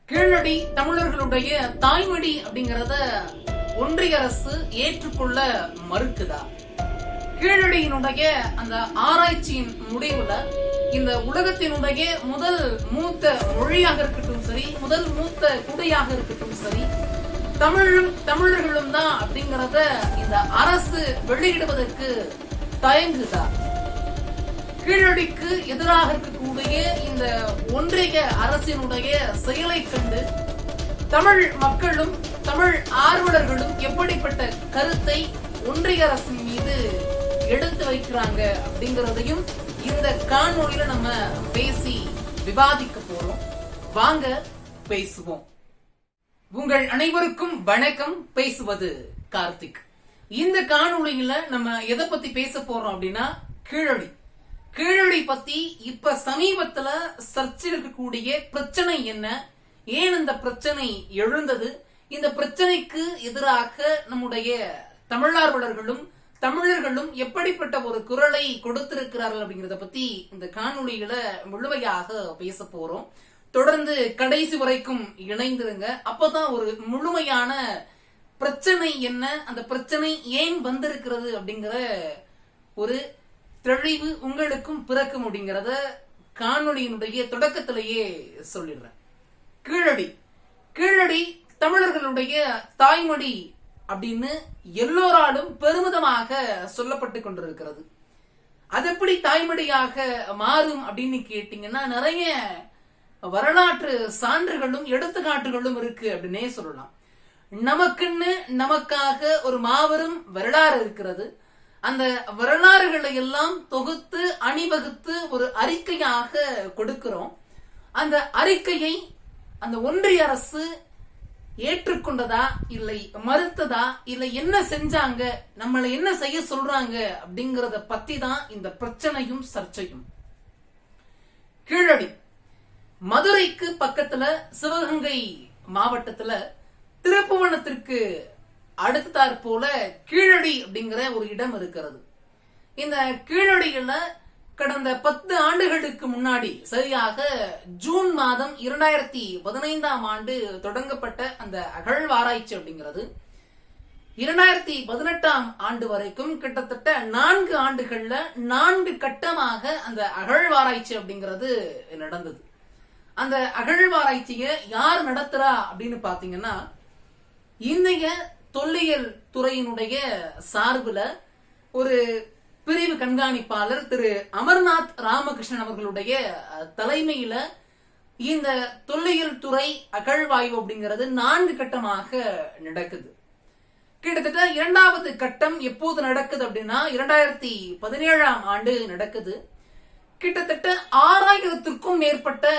கீழடி தமிழர்களுடைய தாய்மொழி அப்படிங்கறத ஒன்றிய அரசு ஏற்றுக்கொள்ள மறுக்குதா? கீழடியினுடைய அந்த ஆராய்ச்சியின் முடிவுல இந்த உலகத்தினுடைய முதல் மூத்த மொழியாக இருக்கட்டும் சரி, முதல் மூத்த குடியாக இருக்கட்டும் சரி, தமிழர்களும் தான் அப்படிங்கறத இந்த அரசு வெளியிடுவதற்கு தயங்குதா? கீழடிக்கு எதிராக இருக்கக்கூடிய இந்த ஒன்றிய அரசினுடைய செயலை கண்டு தமிழ் மக்களும் தமிழ் ஆர்வலர்களும் எப்படிப்பட்ட கருத்தை ஒன்றிய அரசின் மீது எடுத்து வைக்கிறாங்க அப்படிங்கறதையும் இந்த காணொளியில நம்ம பேசி விவாதிக்க போறோம். வாங்க பேசுவோம். உங்கள் அனைவருக்கும் வணக்கம். பேசுவது கார்த்திக். இந்த காணொளியில நம்ம எதை பத்தி பேச போறோம் அப்படின்னா கீழடி பத்தி இப்ப சமீபத்துல சர்ச்சையில் இருக்கக்கூடிய பிரச்சனை என்ன, ஏன் இந்த பிரச்சனை எழுந்தது, இந்த பிரச்சனைக்கு எதிராக நம்முடைய தமிழார்வலர்களும் தமிழர்களும் எப்படிப்பட்ட ஒரு குரலை கொடுத்திருக்கிறார்கள் அப்படிங்கறத பத்தி இந்த காணொளியில முழுமையாக பேச போறோம். தொடர்ந்து கடைசி வரைக்கும் இணைந்திருங்க. அப்பதான் ஒரு முழுமையான பிரச்சனை என்ன, அந்த பிரச்சனை ஏன் வந்திருக்கிறது அப்படிங்கிற ஒரு தெளிவு உங்களுக்கும் பிறக்கும் அப்படிங்கறத காணொளியினுடைய தொடக்கத்திலேயே சொல்லிடுறேன். கீழடி தமிழர்களுடைய தாய்மொழி அப்படின்னு எல்லோராலும் பெருமிதமாக சொல்லப்பட்டு கொண்டிருக்கிறது. அது எப்படி தாய்மொழியாக மாறும் அப்படின்னு கேட்டீங்கன்னா, நிறைய வரலாற்று சான்றுகளும் எடுத்துக்காட்டுகளும் இருக்கு அப்படின்னே சொல்லலாம். நமக்காக ஒரு மாபெரும் வரலாறு இருக்கிறது. அந்த வரலாறுகளை எல்லாம் தொகுத்து அணிவகுத்து ஒரு அறிக்கையாக கொடுக்கிறோம். அந்த அறிக்கையை அந்த ஒன்றிய அரசு ஏற்றுக்கொண்டதா இல்லை மறுத்ததா இல்லை என்ன செஞ்சாங்க, நம்மளை என்ன செய்ய சொல்றாங்க அப்படிங்கறத பத்தி தான் இந்த பிரச்சனையும் சர்ச்சையும். கீழடி மதுரைக்கு பக்கத்துல சிவகங்கை மாவட்டத்துல திருப்புவனத்திற்கு அடுத்தாற் போல கீழடி அப்படிங்கிற ஒரு இடம் இருக்கிறது. இந்த கீழடியில கடந்த 10 ஆண்டுகளுக்கு முன்னாடி சரியாக ஜூன் மாதம் 2015ஆம் ஆண்டு தொடங்கப்பட்ட அந்த அகழ்வாராய்ச்சி அப்படிங்கிறது 2018ஆம் ஆண்டு வரைக்கும் கிட்டத்தட்ட 4 ஆண்டுகள்ல 4 கட்டமாக அந்த அகழ்வாராய்ச்சி அப்படிங்கிறது நடந்தது. அந்த அகழ்வாராய்ச்சியை யார் நடத்துறா அப்படின்னு பாத்தீங்கன்னா, இந்திய தொல்லியல் துறையினுடைய சார்புல ஒரு பிரிவு கண்காணிப்பாளர் திரு அமர்நாத் ராமகிருஷ்ணன் அவர்களுடைய தலைமையில இந்த தொல்லியல் துறை அகழ்வாய்வு அப்படிங்கிறது 4 கட்டமாக நடக்குது. கிட்டத்தட்ட 2வது கட்டம் எப்போது நடக்குது அப்படின்னா 2017ஆம் ஆண்டு நடக்குது. கிட்டத்தட்ட 6000த்திற்கும் மேற்பட்ட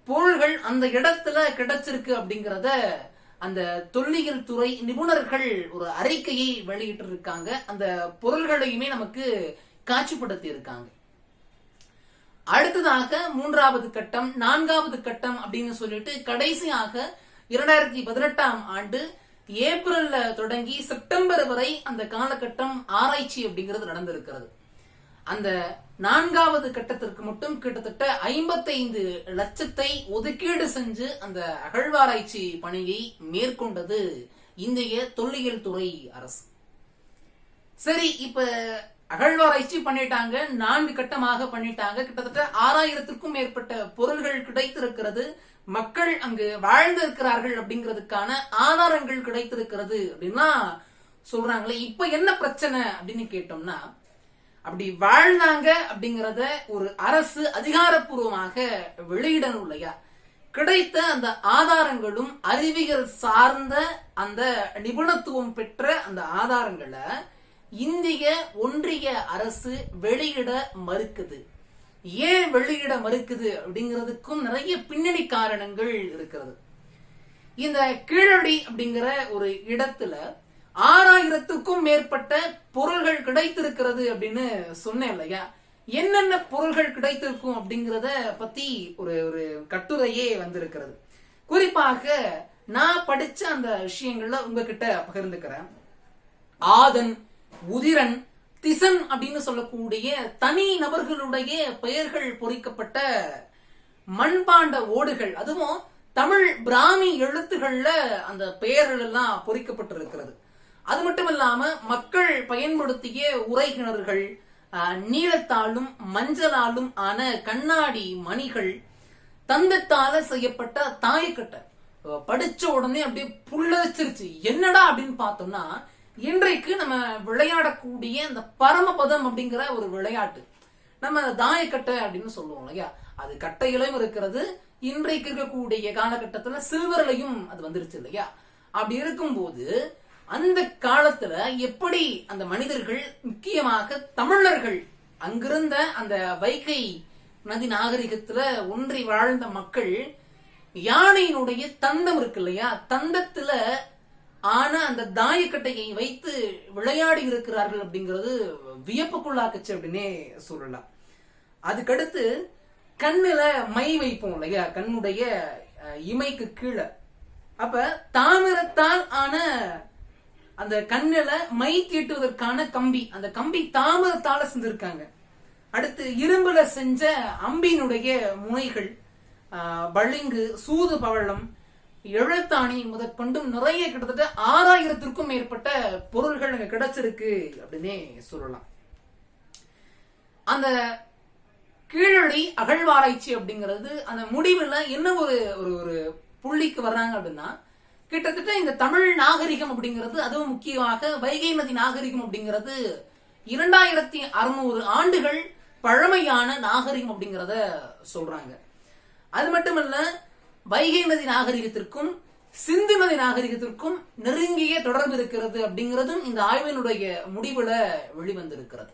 பொருள்கள் அந்த இடத்துல கிடைச்சிருக்கு அப்படிங்கறத அந்த தொல்லியல் துறை நிபுணர்கள் ஒரு அறிக்கையை வெளியிட்டு இருக்காங்க. அந்த பொருள்களையுமே நமக்கு காட்சிப்படுத்தி இருக்காங்க. அடுத்ததாக 3வது கட்டம் 4வது கட்டம் அப்படின்னு சொல்லிட்டு கடைசியாக 2018ஆம் ஆண்டு ஏப்ரல்ல தொடங்கி செப்டம்பர் வரை அந்த காலகட்டம் ஆராய்ச்சி அப்படிங்கிறது நடந்திருக்கிறது. அந்த 4வது கட்டத்திற்கு மட்டும் கிட்டத்தட்ட 55 லட்சத்தை ஒதுக்கீடு செஞ்சு அந்த அகழ்வாராய்ச்சி பணியை மேற்கொண்டது இந்திய தொல்லியல் துறை அரசு. சரி, இப்ப அகழ்வாராய்ச்சி பண்ணிட்டாங்க, 4 கட்டமாக பண்ணிட்டாங்க. கிட்டத்தட்ட 6000த்திற்கும் மேற்பட்ட பொருள்கள் கிடைத்திருக்கிறது. மக்கள் அங்கு வாழ்ந்திருக்கிறார்கள் அப்படிங்கிறதுக்கான ஆதாரங்கள் கிடைத்திருக்கிறது அப்படின்னா சொல்றாங்களே. இப்ப என்ன பிரச்சனை அப்படின்னு கேட்டோம்னா, அப்படி வாழ்ந்தாங்க அப்படிங்கறத ஒரு அரசு அதிகாரப்பூர்வமாக வெளியிடணும் இல்லையா? கிடைத்த அந்த ஆதாரங்களும் அறிவியல் சார்ந்த அந்த நிபுணத்துவம் பெற்ற அந்த ஆதாரங்களை இந்திய ஒன்றிய அரசு வெளியிட மறுக்குது. ஏன் வெளியிட மறுக்குது அப்படிங்கிறதுக்கும் நிறைய பின்னணி காரணங்கள் இருக்கிறது. இந்த கீழடி அப்படிங்கிற ஒரு இடத்துல 6000த்திற்கும் மேற்பட்ட பொருள்கள் கிடைத்திருக்கிறது அப்படின்னு சொன்னேன் இல்லையா? என்னென்ன பொருள்கள் கிடைத்திருக்கும் அப்படிங்கறத பத்தி ஒரு கட்டுரையே வந்திருக்கிறது. குறிப்பாக நான் படிச்ச அந்த விஷயங்கள்ல உங்ககிட்ட பகிர்ந்துக்கிறேன். ஆதன், உதிரன், திசன் அப்படின்னு சொல்லக்கூடிய தனி நபர்களுடைய பெயர்கள் பொறிக்கப்பட்ட மண்பாண்ட ஓடுகள், அதுவும் தமிழ் பிராமி எழுத்துக்கள்ல அந்த பெயர்கள் எல்லாம் பொறிக்கப்பட்டிருக்கிறது. அது மட்டும் இல்லாம மக்கள் பயன்படுத்திய உரைகிணறுகள், நீளத்தாலும் மஞ்சளாலும் ஆன கண்ணாடி மணிகள், தந்தத்தால செய்யப்பட்ட தாயக்கட்டை படிச்ச உடனே அப்படியே புல்லரிச்சிருச்சு. என்னடா அப்படின்னு பார்த்தோம்னா, இன்றைக்கு நம்ம விளையாடக்கூடிய இந்த பரமபதம் அப்படிங்கிற ஒரு விளையாட்டு, நம்ம தாயக்கட்டை அப்படின்னு சொல்லுவோம் இல்லையா, அது கட்டையிலும் இருக்கிறது. இன்றைக்கு இருக்கக்கூடிய காலகட்டத்துல சில்வர்லையும் அது வந்துருச்சு இல்லையா. அப்படி இருக்கும்போது அந்த காலத்துல எப்படி அந்த மனிதர்கள், முக்கியமாக தமிழர்கள், அங்கிருந்த அந்த வைகை நதி நாகரிகத்துல ஒன்றி வாழ்ந்த மக்கள் யானையினுடைய தந்தம் இருக்கு இல்லையா, தந்தத்துல ஆன அந்த தாயக்கட்டையை வைத்து விளையாடி இருக்கிறார்கள் அப்படிங்கிறது வியப்புக்குள்ளாக்குச்சு அப்படின்னே சொல்லலாம். அதுக்கடுத்து கண்ணுல மை வைப்போம் இல்லையா, கண்ணுடைய இமைக்கு கீழே. அப்ப தாமிரத்தால் ஆன அந்த கண்ணுல மை தீட்டுவதற்கான கம்பி, அந்த கம்பி தாமிரத்தால செஞ்சிருக்காங்க. அடுத்து இரும்புல செஞ்ச அம்பினுடைய முனைகள், பளிங்கு, சூது பவளம், எழுத்தாணி முதற்கொண்டும் நிறைய கிட்டத்தட்ட 6000த்திற்கும் மேற்பட்ட பொருள்கள் அங்க கிடைச்சிருக்கு அப்படின்னே சொல்லலாம். அந்த கீழடி அகழ்வாராய்ச்சி அப்படிங்கிறது அந்த முடிவுல என்ன ஒரு ஒரு புள்ளிக்கு வர்றாங்க அப்படின்னா, கிட்டத்தட்ட இந்த தமிழ் நாகரிகம் அப்படிங்கிறது, அதுவும் முக்கியமாக வைகை நதி நாகரிகம் அப்படிங்கிறது 2600 ஆண்டுகள் பழமையான நாகரிகம் அப்படிங்கிறத சொல்றாங்க. அது மட்டுமல்ல, வைகை நதி நாகரிகத்திற்கும் சிந்து நதி நாகரிகத்திற்கும் நெருங்கிய தொடர்பு இருக்கிறது அப்படிங்கிறதும் இந்த ஆய்வினுடைய முடிவுல வெளிவந்திருக்கிறது.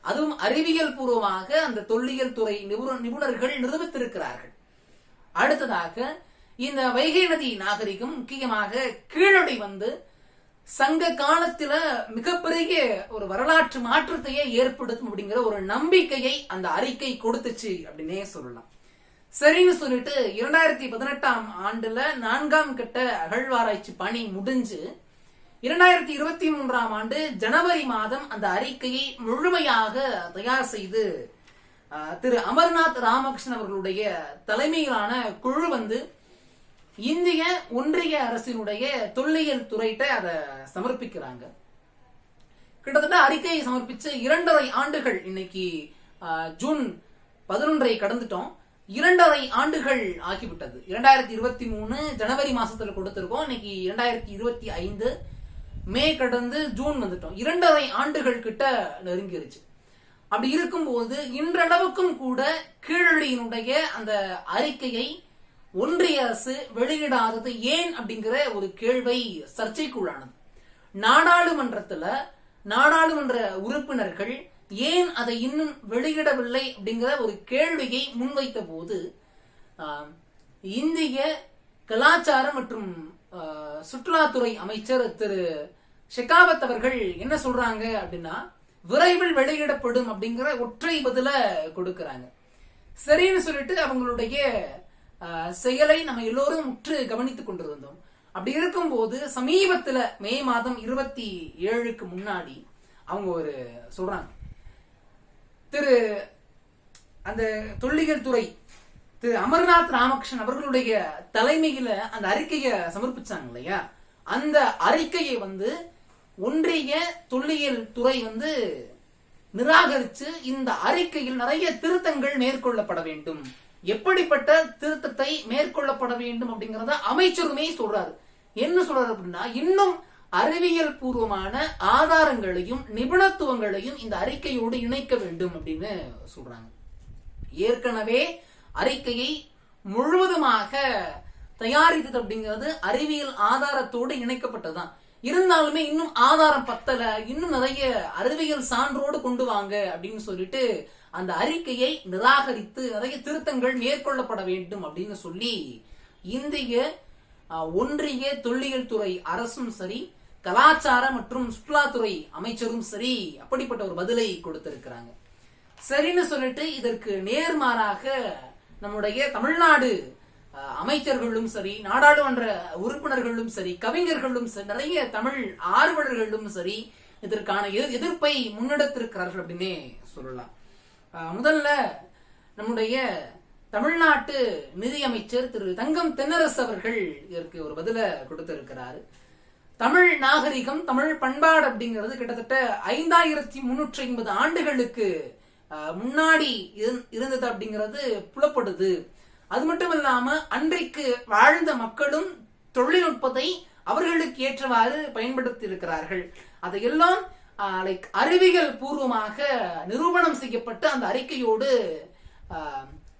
அதுவும் அறிவியல் பூர்வமாக அந்த தொல்லியல் துறை நிபுணர்கள் நிரூபித்திருக்கிறார்கள். அடுத்ததாக இந்த வைகை நதி நாகரிகம் முக்கியமாக கீழடி வந்து சங்க காலத்துல மிகப்பெரிய ஒரு வரலாற்று மாற்றத்தையே ஏற்படுத்தும் அப்படிங்கிற ஒரு நம்பிக்கையை அந்த அறிக்கை கொடுத்துச்சு அப்படின்னே சொல்லலாம். சரின்னு சொல்லிட்டு 2018ஆம் ஆண்டுல 4ஆம் கட்ட அகழ்வாராய்ச்சி பணி முடிஞ்சு 2023ஆம் ஆண்டு ஜனவரி மாதம் அந்த அறிக்கையை முழுமையாக தயார் செய்து திரு அமர்நாத் ராமகிருஷ்ணன் அவர்களுடைய தலைமையிலான குழு வந்து இந்திய ஒன்றிய அரசினுடைய தொல்லியல் துறையிட்ட அதை சமர்ப்பிக்கிறாங்க. கிட்டத்தட்ட அறிக்கையை சமர்ப்பிச்சு 2.5 ஆண்டுகள், இன்னைக்கு ஜூன் 11 கடந்துட்டோம், 2.5 ஆண்டுகள் ஆகிவிட்டது. 2023 ஜனவரி மாசத்துல கொடுத்திருக்கோம், இன்னைக்கு 2025 மே கடந்து ஜூன் வந்துட்டோம். 2.5 ஆண்டுகள் கிட்ட நெருங்கிருச்சு. அப்படி இருக்கும்போது இன்றளவுக்கும் கூட கீழடியினுடைய அந்த அறிக்கையை ஒன்றிய அரசு வெளியிடாதது ஏன் அப்படிங்கிற ஒரு கேள்வி சர்ச்சைக்குள்ளானது. நாடாளுமன்ற உறுப்பினர்கள் ஏன் அதை இன்னும் வெளியிடவில்லை அப்படிங்கிற ஒரு கேள்வியை முன்வைத்த போது இந்திய கலாச்சாரம் மற்றும் சுற்றுலாத்துறை அமைச்சர் திரு ஷெகாவத் அவர்கள் என்ன சொல்றாங்க அப்படின்னா, விரைவில் வெளியிடப்படும் அப்படிங்கிற ஒற்றை பதில கொடுக்கிறாங்க. சரின்னு சொல்லிட்டு அவங்களுடைய செயலை நம்ம எல்லோரும் உற்று கவனித்துக் கொண்டிருந்தோம். அப்படி இருக்கும்போது சமீபத்துல மே மாதம் 27க்கு முன்னாடி அவங்க ஒரு சொல்றாங்க, திரு அந்த தொல்லியல் துறை திரு அமர்நாத் ராமகிருஷ்ணன் அவர்களுடைய தலைமையில அந்த அறிக்கையை சமர்ப்பிச்சாங்க இல்லையா, அந்த அறிக்கையை வந்து ஒன்றிய தொல்லியல் துறை வந்து நிராகரிச்சு இந்த அறிக்கையில் நிறைய திருத்தங்கள் மேற்கொள்ளப்பட வேண்டும், எப்படிப்பட்ட திருத்தத்தை மேற்கொள்ளப்பட வேண்டும் அப்படிங்கறத அமைச்சருமே சொல்றாரு. என்ன சொல்றாரு அப்படின்னா, இன்னும் அறிவியல் பூர்வமான ஆதாரங்களையும் நிபுணத்துவங்களையும் இந்த அறிக்கையோடு இணைக்க வேண்டும் அப்படின்னு சொல்றாங்க. ஏற்கனவே அறிக்கையை முழுவதுமாக தயாரித்தது அப்படிங்கிறது அறிவியல் ஆதாரத்தோடு இணைக்கப்பட்டதுதான். இருந்தாலுமே இன்னும் ஆதாரம் பத்தல, இன்னும் நிறைய அறிவியல் சான்றோடு கொண்டு வாங்க அப்படின்னு சொல்லிட்டு அந்த அறிக்கையை நிராகரித்து நிறைய திருத்தங்கள் மேற்கொள்ளப்பட வேண்டும் அப்படின்னு சொல்லி இந்திய ஒன்றிய தொல்லியல் துறை அரசும் சரி, கலாச்சார மற்றும் சுற்றுலாத்துறை அமைச்சரும் சரி அப்படிப்பட்ட ஒரு பதிலை கொடுத்திருக்கிறாங்க. சரின்னு சொல்லிட்டு இதற்கு நேர்மாறாக நம்முடைய தமிழ்நாடு அமைச்சர்களும் சரி, நாடாளுமன்ற உறுப்பினர்களும் சரி, கவிஞர்களும் சரி, நிறைய தமிழ் ஆர்வலர்களும் சரி இதற்கான எதிர்ப்பை முன்னெடுத்திருக்கிறார்கள் அப்படின்னே சொல்லலாம். முதல்ல நம்முடைய தமிழ்நாட்டு நிதியமைச்சர் திரு தங்கம் தென்னரசு அவர்கள் இதற்கு ஒரு பதில கொடுத்திருக்கிறாரு. தமிழ் நாகரிகம், தமிழ் பண்பாடு அப்படிங்கிறது கிட்டத்தட்ட 5350 ஆண்டுகளுக்கு முன்னாடி இருந்தது அப்படிங்கிறது புலப்படுது. அது மட்டும் இல்லாம அன்றைக்கு வாழ்ந்த மக்களும் தொழில்நுட்பத்தை அவர்களுக்கு ஏற்றவாறு பயன்படுத்தி இருக்கிறார்கள். அதையெல்லாம் அறிவியல் பூர்வமாக நிரூபணம் செய்யப்பட்டு அந்த அறிக்கையோடு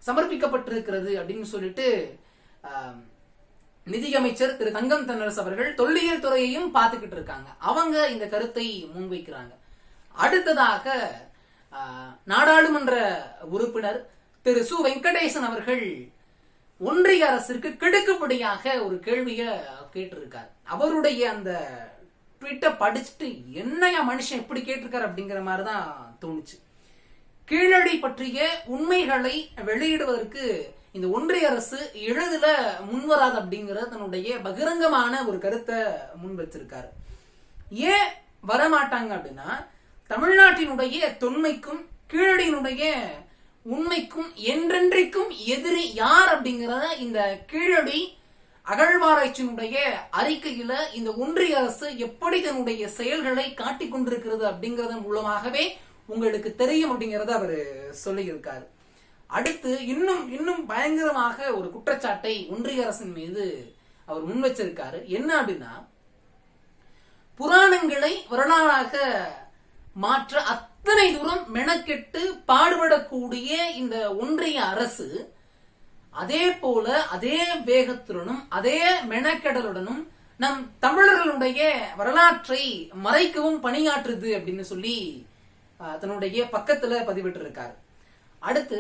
சமர்ப்பிக்கப்பட்டிருக்கிறது அப்படின்னு சொல்லிட்டு நிதியமைச்சர் திரு தங்கம் தென்னரசு அவர்கள் தொல்லியல் துறையையும் பார்த்துக்கிட்டு இருக்காங்க. அவங்க இந்த கருத்தை முன்வைக்கிறாங்க. அடுத்ததாக நாடாளுமன்ற உறுப்பினர் திரு சு வெங்கடேசன் அவர்கள் ஒன்றிய அரசிற்கு கிடுக்குப்படியாக ஒரு கேள்விய கேட்டிருக்கார். அவருடைய அந்த ட்வீட்டை படிச்சுட்டு என்னையா மனுஷன் எப்படி கேட்டிருக்காரு அப்படிங்கிற மாதிரிதான் தோணுச்சு. கீழடி பற்றிய உண்மைகளை வெளியிடுவதற்கு இந்த ஒன்றிய அரசு எளிதில முன்வராது அப்படிங்கிற தன்னுடைய பகிரங்கமான ஒரு கருத்தை முன் வச்சிருக்காரு. ஏன் வரமாட்டாங்க அப்படின்னா, தமிழ்நாட்டினுடைய தொன்மைக்கும் கீழடியினுடைய உண்மைக்கும் என்றென்றைக்கும் எதிரி யார் அப்படிங்கிறத இந்த கீழடி அகழ்வாராய்ச்சியினுடைய அறிக்கையில இந்த ஒன்றிய அரசு எப்படி தன்னுடைய செயல்களை காட்டிக் கொண்டிருக்கிறது அப்படிங்கறதன் மூலமாகவே உங்களுக்கு தெரியும் அப்படிங்கறத அவர் சொல்லி இருக்காரு. அடுத்து இன்னும் பயங்கரமாக ஒரு குற்றச்சாட்டை ஒன்றிய அரசின் மீது அவர் முன் வச்சிருக்காரு. என்ன அப்படின்னா, புராணங்களை வரலாறாக மாற்ற அத்தனை தூரம் மெனக்கெட்டு பாடுபடக்கூடிய இந்த ஒன்றிய அரசு அதே போல அதே வேகத்துடனும் அதே மெனக்கெடலுடனும் நம் தமிழர்களுடைய வரலாற்றை மறைக்கவும் பணியாற்றுது அப்படின்னு சொல்லி தன்னுடைய பக்கத்துல பதிவிட்டு இருக்காரு. அடுத்து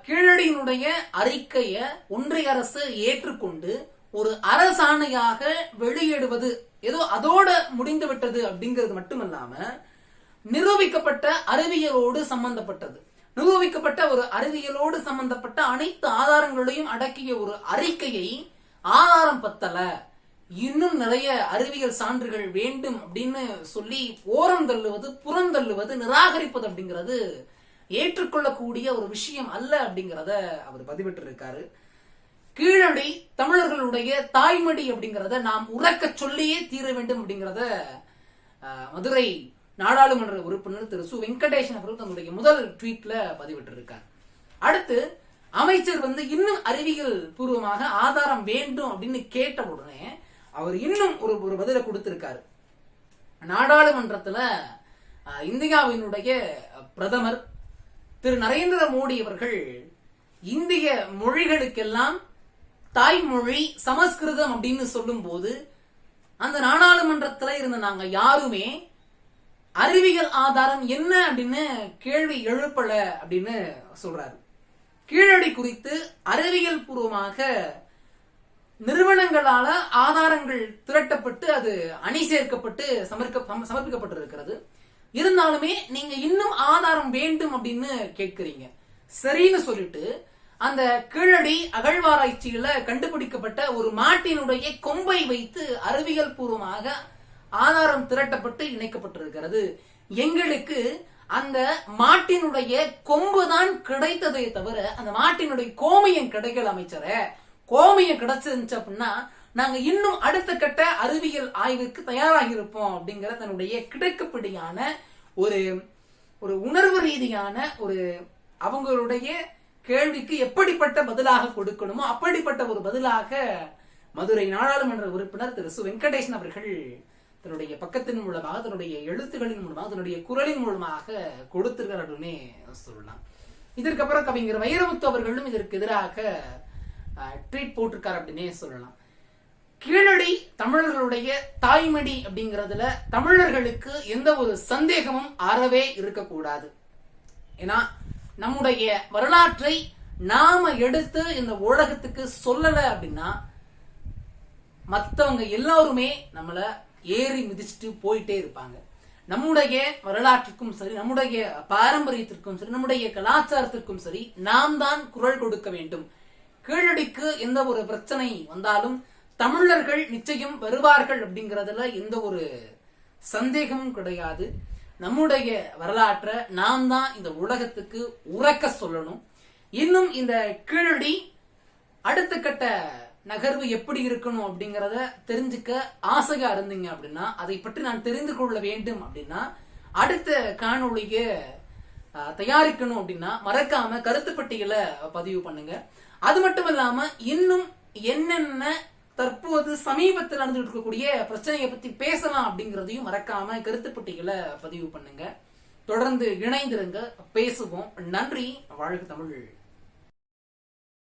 கீழடியினுடைய அறிக்கைய ஒன்றிய அரசு ஏற்றுக்கொண்டு ஒரு அரசாணையாக வெளியிடுவது ஏதோ அதோட முடிந்து விட்டது அப்படிங்கிறது மட்டுமல்லாம நிரூபிக்கப்பட்ட அறிவியலோடு சம்பந்தப்பட்டது, நிரூபிக்கப்பட்ட ஒரு அறிவியலோடு சம்பந்தப்பட்ட அனைத்து ஆதாரங்களையும் அடக்கிய ஒரு அறிக்கையை ஆதாரம் பத்தல, இன்னும் நிறைய அறிவியல் சான்றுகள் வேண்டும் அப்படின்னு சொல்லி ஓரம் தள்ளுவது, புறந்தள்ளுவது, நிராகரிப்பது அப்படிங்கிறது ஏற்றுக்கொள்ளக்கூடிய ஒரு விஷயம் அல்ல அப்படிங்கிறத அவர் பதிவிட்டு இருக்காரு. கீழடி தமிழர்களுடைய தாய்மொழி அப்படிங்கிறத நாம் உறக்க சொல்லியே தீர வேண்டும் அப்படிங்கிறத மதுரை நாடாளுமன்ற உறுப்பினர் திரு சு வெங்கடேசன் அவர்கள் தன்னுடைய முதல் ட்வீட்ல பதிவிட்டு இருக்கார். அடுத்து அமைச்சர் இன்னும் அறிவியல் பூர்வமாக ஆதாரம் வேண்டும் அப்படின்னு கேட்ட உடனே அவர் இன்னும் ஒரு பதில கொடுத்திருக்காரு. நாடாளுமன்றத்துல இந்தியாவினுடைய பிரதமர் திரு நரேந்திர மோடி அவர்கள் இந்திய மொழிகளுக்கெல்லாம் தாய்மொழி சமஸ்கிருதம் அப்படின்னு சொல்லும் போது அந்த நாடாளுமன்றத்துல இருந்த நாங்க யாருமே அறிவியல் ஆதாரம் என்ன அப்படின்னு கேள்வி எழுப்பல அப்படின்னு சொல்றாரு. கீழடி குறித்து அறிவியல் பூர்வமாக நிறுவனங்களால ஆதாரங்கள் திரட்டப்பட்டு அது அணி சேர்க்கப்பட்டு சமர்ப்பிக்கப்பட்டிருக்கிறது. இருந்தாலுமே நீங்க இன்னும் ஆதாரம் வேண்டும் அப்படின்னு கேட்கிறீங்க. சரின்னு சொல்லிட்டு அந்த கீழடி அகழ்வாராய்ச்சியில கண்டுபிடிக்கப்பட்ட ஒரு மாட்டினுடைய கொம்பை வைத்து அறிவியல் பூர்வமாக ஆதாரம் திரட்டப்பட்டு இணைக்கப்பட்டிருக்கிறது. எங்களுக்கு அந்த மாட்டினுடைய கொம்புதான் கிடைத்ததே தவிர அந்த மாட்டினுடைய கோமியம் கிடைக்கல. அமைச்சர கோமியம் கிடைச்சிருந்துச்சு அப்படின்னா நாங்க இன்னும் அடுத்த கட்ட அறிவியல் ஆய்வுக்கு தயாராகி இருப்போம் அப்படிங்கிற தன்னுடைய கிடைக்கப்படியான ஒரு உணர்வு ரீதியான ஒரு அவங்களுடைய கேள்விக்கு எப்படிப்பட்ட பதிலாக கொடுக்கணுமோ அப்படிப்பட்ட ஒரு பதிலாக மதுரை நாடாளுமன்ற உறுப்பினர் திரு சு வெங்கடேசன் அவர்கள் தன்னுடைய பக்கத்தின் மூலமாக, தன்னுடைய எழுத்துகளின் மூலமாக, தன்னுடைய குரலின் மூலமாக கொடுத்திருக்கிறாருன்னு சொல்லலாம். இதற்கப்புறம் கவிஞர் வைரமுத்து அவர்களும் இதற்கு எதிராக ட்வீட் போட்டிருக்காரு அப்படின்னே சொல்லலாம். கீழடி தமிழர்களுடைய தாய்மொழி அப்படிங்கறதுல தமிழர்களுக்கு எந்த ஒரு சந்தேகமும் அறவே இருக்கக்கூடாது. ஏன்னா நம்முடைய வரலாற்றை நாம எடுத்து இந்த உலகத்துக்கு சொல்லல அப்படின்னா மத்தவங்க எல்லாருமே நம்மள ஏறி மிதிச்சுட்டு போயிட்டே இருப்பாங்க. நம்முடைய வரலாற்றுக்கும் சரி, நம்முடைய பாரம்பரியத்திற்கும் சரி, நம்முடைய கலாச்சாரத்திற்கும் சரி நாம் தான் குரல் கொடுக்க வேண்டும். கீழடிக்கு எந்த ஒரு பிரச்சனை வந்தாலும் தமிழர்கள் நிச்சயம் வருவார்கள் அப்படிங்கறதுல எந்த ஒரு சந்தேகமும் கிடையாது. நம்முடைய வரலாற்றை நாம் தான் இந்த உலகத்துக்கு உறக்க சொல்லணும். இன்னும் இந்த கீழடி அடுத்த கட்ட நகர்வு எப்படி இருக்கணும் அப்படிங்கறத தெரிஞ்சுக்க ஆசையா இருந்தீங்க அப்படின்னா, அதை பற்றி நான் தெரிந்து கொள்ள வேண்டும் அப்படின்னா, அடுத்த காணொளிய தயாரிக்கணும் அப்படின்னா மறக்காம கருத்து பட்டியலை பதிவு பண்ணுங்க. அது மட்டும் இல்லாம இன்னும் என்னென்ன தற்போது சமீபத்தில் நடந்துட்டு இருக்கக்கூடிய பிரச்சனையை பத்தி பேசலாம் அப்படிங்கறதையும் மறக்காம கருத்து பட்டியலை பதிவு பண்ணுங்க. தொடர்ந்து இணைந்திருங்க, பேசுவோம். நன்றி. வாழ்க தமிழ்.